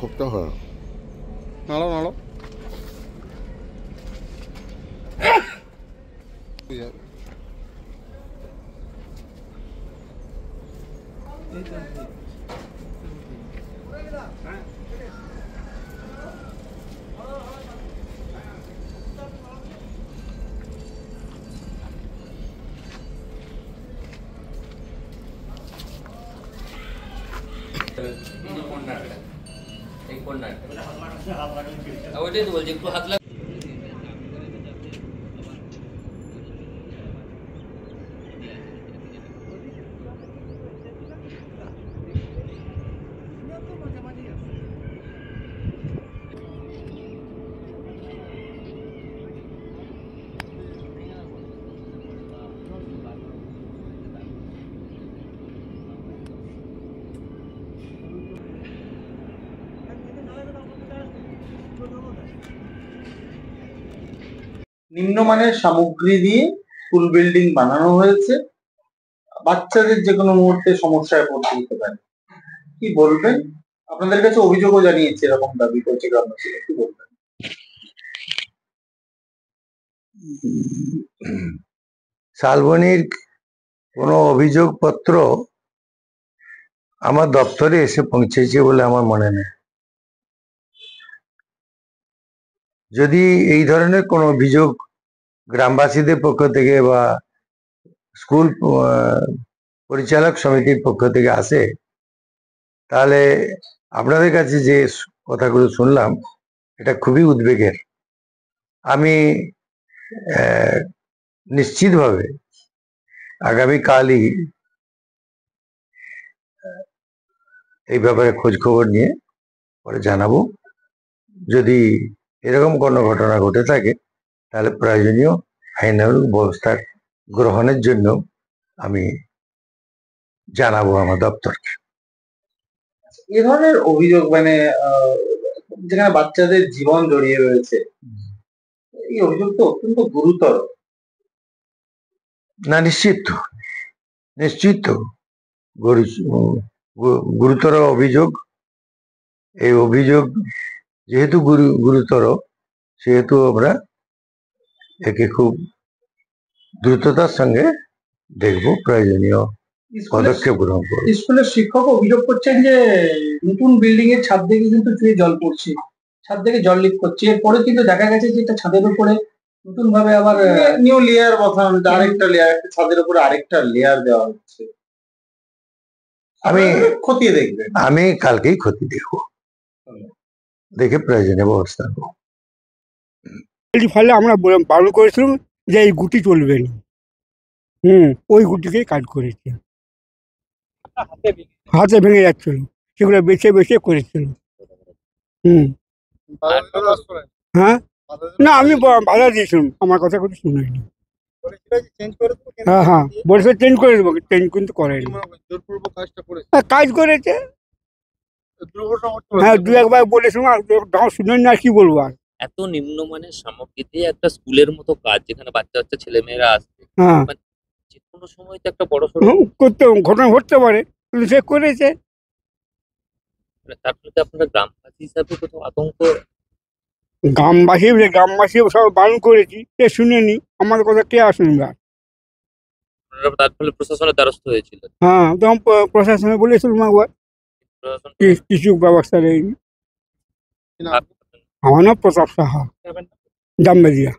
খোপটা হয় নাড়ো নাড়ো ওইটাই তো বলছি একটু হাত লাগ। নিম্নমানের সামগ্রী দিয়ে স্কুল বিল্ডিং বানানো হয়েছে, বাচ্চাদের যে কোনো মুহূর্তে সমস্যায় পড়তে হতে পারে। কি বলবেন? আপনাদের কাছে অভিযোগও জানিয়েছে, এরকম দাবি করছে গ্রামবাসীরা, কি বলবেন? শালবনির কোনো অভিযোগপত্র আমার দপ্তরে এসে পৌঁছেছে বলে আমার মনে নেই। যদি এই ধরনের কোনো অভিযোগ গ্রামবাসীদের পক্ষ থেকে বা স্কুল পরিচালক সমিতির পক্ষ থেকে আসে, তাহলে আপনাদের কাছে যে কথাগুলো শুনলাম এটা খুবই উদ্বেগের। আমি নিশ্চিতভাবে আগামীকালই এই ব্যাপারে খোঁজ খবর নিয়ে পরে জানাবো। যদি এরকম কোনো ঘটনা ঘটে থাকে তাহলে প্রয়োজনীয় আইনানুগ ব্যবস্থা গ্রহণের জন্য আমি জানাবো আমার দপ্তরকে। এ ধরনের অভিযোগ মানে যেখানে বাচ্চাদের জীবন জড়িয়ে রয়েছে, এই অভিযোগ তো অত্যন্ত গুরুতর। না, নিশ্চিত গুরুতর অভিযোগ। এই অভিযোগ যেহেতু গুরুতর, সেহেতু আমরা একে খুব দ্রুততার সঙ্গে দেখব, প্রয়োজনীয় পদক্ষেপ গ্রহণ করব। স্কুলের শিক্ষক অভিযোগ করছেন যে নতুন বিল্ডিং এর ছাদ থেকে কিন্তু চুয়ে জল পড়ছে, ছাদ থেকে জল লিক করছে। এরপরে কিন্তু দেখা গেছে যে এটা ছাদের উপরে নতুন ভাবে আবার নিউ লেয়ার বসানো হচ্ছে, আরেকটা লেয়ার, ছাদের উপরে আরেকটা লেয়ার দেওয়া হচ্ছে। খতিয়ে দেখবেন? আমি কালকেই ক্ষতি দেখবো, দেখে প্রয়োজনীয় ব্যবস্থা নেব। ফলে আমরা বারণ করেছিলাম যে এই গুটি চলবে না। ওই গুটিকে কাজ করেছে, হাতে ভেঙে যাচ্ছিল, সেগুলো বেছে বেছে করেছিল। হ্যাঁ, না আমি বাধা দিয়েছিলাম, আমার কথা কিছু শুনেনি। হ্যাঁ, বলেছে চেঞ্জ করে দেবো, চেঞ্জ কিন্তু করেনি। কাজ করেছে, হ্যাঁ, দু একবার বলেছিলাম, আর শুনেন না, কি বলবো আর। এত নিম্নমানের সামগ্রী দিয়ে একটা স্কুলের মতো কাজ, যেখানে বাচ্চা বাচ্চা ছেলে মেয়েরা আসবে, মানে যে কোনো সময় তো একটা বড় করতে ঘটনা ঘটতে পারে, কিন্তু সে করেছে। তার ফলে আপনারা গ্রামবাসী হিসাবে কোথাও আতঙ্ক? গ্রামবাসী সব বারণ করেছি, সে শুনেনি, আমার কথা কে আর শুনবে? তার ফলে প্রশাসনের দ্বারস্থ হয়েছিল? হ্যাঁ, তখন প্রশাসনে বলেছিলাম একবার, কিছু ব্যবস্থা নেয়নি। আমার নাম প্রতাপ সাহা, জামবেদিয়া।